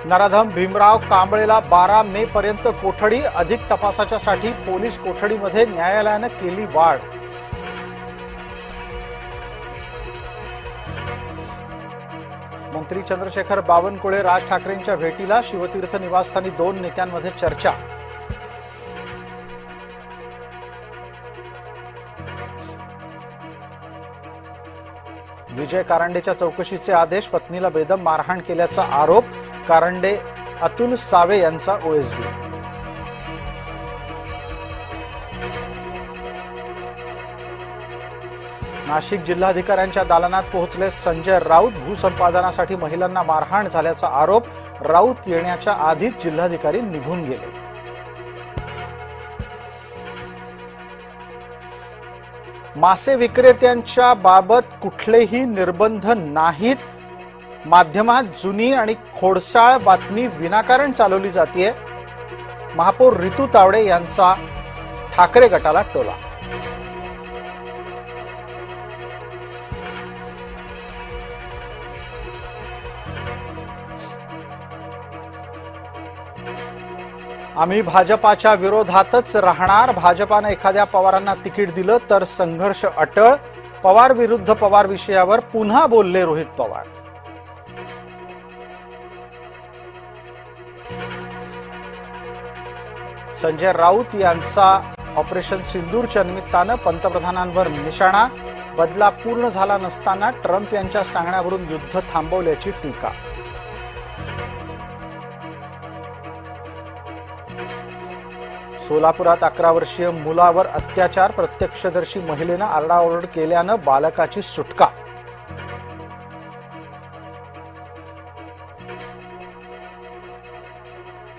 नराधम भीमराव कांबळेला 12 मे पर्यंत कोठडी, अधिक तपासाच्यासाठी पोलीस कोठडीमध्ये न्यायालयाने केली वाढ. मंत्री चंद्रशेखर बावनकुळे राज ठाकरेंच्या भेटीला, शिवतीर्थ निवासस्थानी 2 नेत्यांमध्ये चर्चा. विजय कारंडेच्या चौकशीचे आदेश, पत्नीला बेदम मारहाण केल्याचा आरोप. कारंडे अतुल सावे यांचा ओएसडी. नाशिक जिल्हाधिकाऱ्यांच्या दालनात पोहोचले संजय राऊत, भूसंपादनासाठी महिलांना मारहाण झाल्याचा आरोप. राऊत येण्याच्या आधीच जिल्हाधिकारी निघून गेले. मासे विक्रेत्यांच्या बाबत कुठलेही निर्बंध नाहीत. माध्यमात जुनी आणि खोडसाळ बातमी विनाकारण चालवली जाते. महापौर रितू तावडे यांचा ठाकरे गटाला टोला. आम्ही भाजपाच्या विरोधातच राहणार. भाजपाने एखाद्या पवारांना तिकीट दिलं तर संघर्ष अटळ. पवार विरुद्ध पवार विषयावर पुन्हा बोलले रोहित पवार. संजय राऊत यांचा ऑपरेशन सिंदूरच्या निमित्तानं पंतप्रधानांवर निशाणा. बदला पूर्ण झाला नसताना ट्रम्प यांच्या सांगण्यावरून युद्ध थांबवल्याची टीका. सोलापुरात 11 वर्षीय मुलावर अत्याचार, प्रत्यक्षदर्शी महिलेनं आरडाओरड केल्यानं बालकाची सुटका.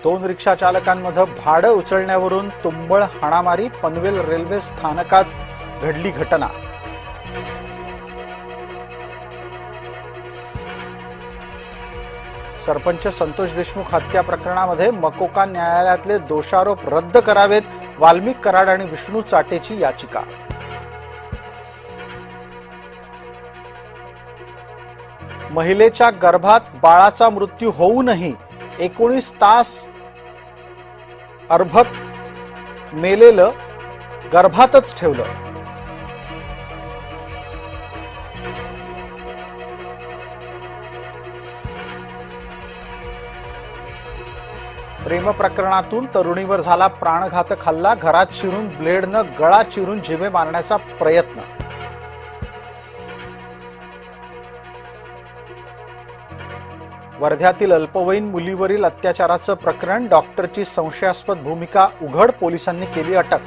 दोन रिक्षा चालकांमध्ये भाडं उचलण्यावरून तुंबळ हाणामारी, पनवेल रेल्वे स्थानकात घडली घटना. सरपंच संतोष देशमुख हत्या प्रकरणामध्ये मकोका न्यायालयातले दोषारोप रद्द करावेत. वाल्मिक कराड आणि विष्णू चाटेची याचिका. महिलेच्या गर्भात बाळाचा मृत्यू होऊनही 19 तास अर्भक मेलेलं गर्भातच ठेवलं. प्रेम प्रकरणातून तरुणीवर झाला प्राणघातक हल्ला, घरात शिरून ब्लेडनं गळा चिरून जिवे मारण्याचा प्रयत्न. वर्ध्यातील अल्पवयीन मुलीवरील अत्याचाराचं प्रकरण, डॉक्टरची संशयास्पद भूमिका उघड, पोलिसांनी केली अटक.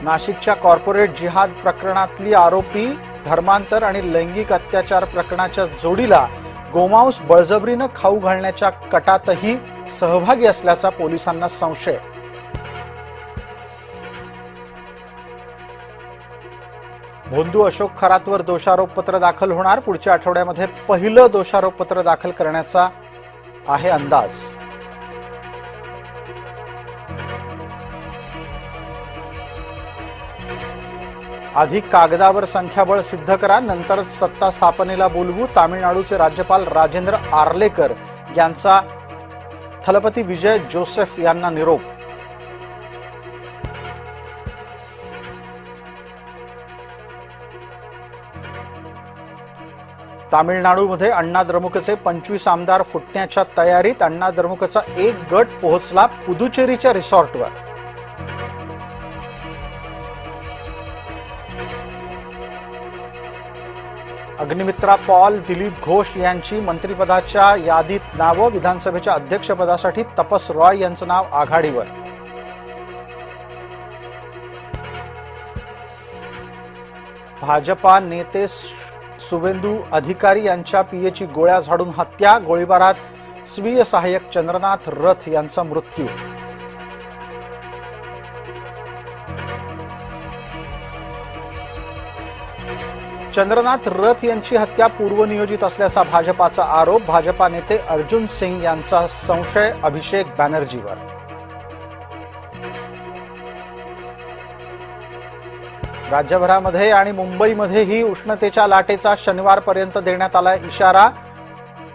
नाशिकच्या कॉर्पोरेट जिहाद प्रकरणातली आरोपी धर्मांतर आणि लैंगिक अत्याचार प्रकरणाच्या जोडीला गोमांस बळजबरीनं खाऊ घालण्याच्या कटातही सहभागी असल्याचा पोलिसांना संशय. भोंदू अशोक खरातवर दोषारोपपत्र दाखल होणार. पुढच्या आठवड्यामध्ये पहिलं दोषारोपपत्र दाखल करण्याचा आहे अंदाज. आधी कागदावर संख्याबळ सिद्ध करा, नंतरच सत्ता स्थापनेला बोलवू. तामिळनाडूचे राज्यपाल राजेंद्र आर्लेकर यांचा थलपती विजय जोसेफ यांना निरोप. तामिळनाडूमध्ये अण्णा द्रमुकचे 25 आमदार फुटण्याच्या तयारीत. अण्णा द्रमुकचा एक गट पोहोचला पुदुचेरीच्या रिसॉर्टवर. अग्निमित्रा पॉल, दिलीप घोष यांची मंत्रिपदाच्या यादीत नावं. विधानसभेच्या अध्यक्षपदासाठी तपस रॉय यांचं नाव आघाडीवर. भाजपा नेते सुवेंदू अधिकारी यांच्या पीएची गोळ्या झाडून हत्या. गोळीबारात स्वीय सहाय्यक चंद्रनाथ रथ यांचा मृत्यू. चंद्रनाथ रथ यांची हत्या पूर्वनियोजित असल्याचा भाजपाचा आरोप. भाजपा नेते अर्जुन सिंग यांचा संशय अभिषेक बॅनर्जीवर. राज्यभरामध्ये आणि मुंबईमध्येही उष्णतेच्या लाटेचा शनिवारपर्यंत देण्यात आला इशारा.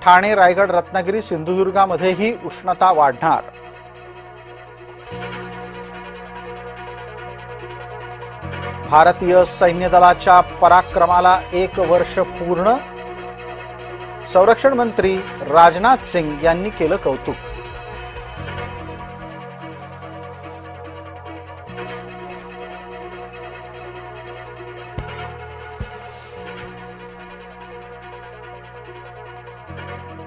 ठाणे, रायगड, रत्नागिरी, सिंधुदुर्गामध्येही उष्णता वाढणार. भारतीय सैन्य दलाच्या पराक्रमाला 1 वर्ष पूर्ण. संरक्षण मंत्री राजनाथ सिंग यांनी केलं कौतुक.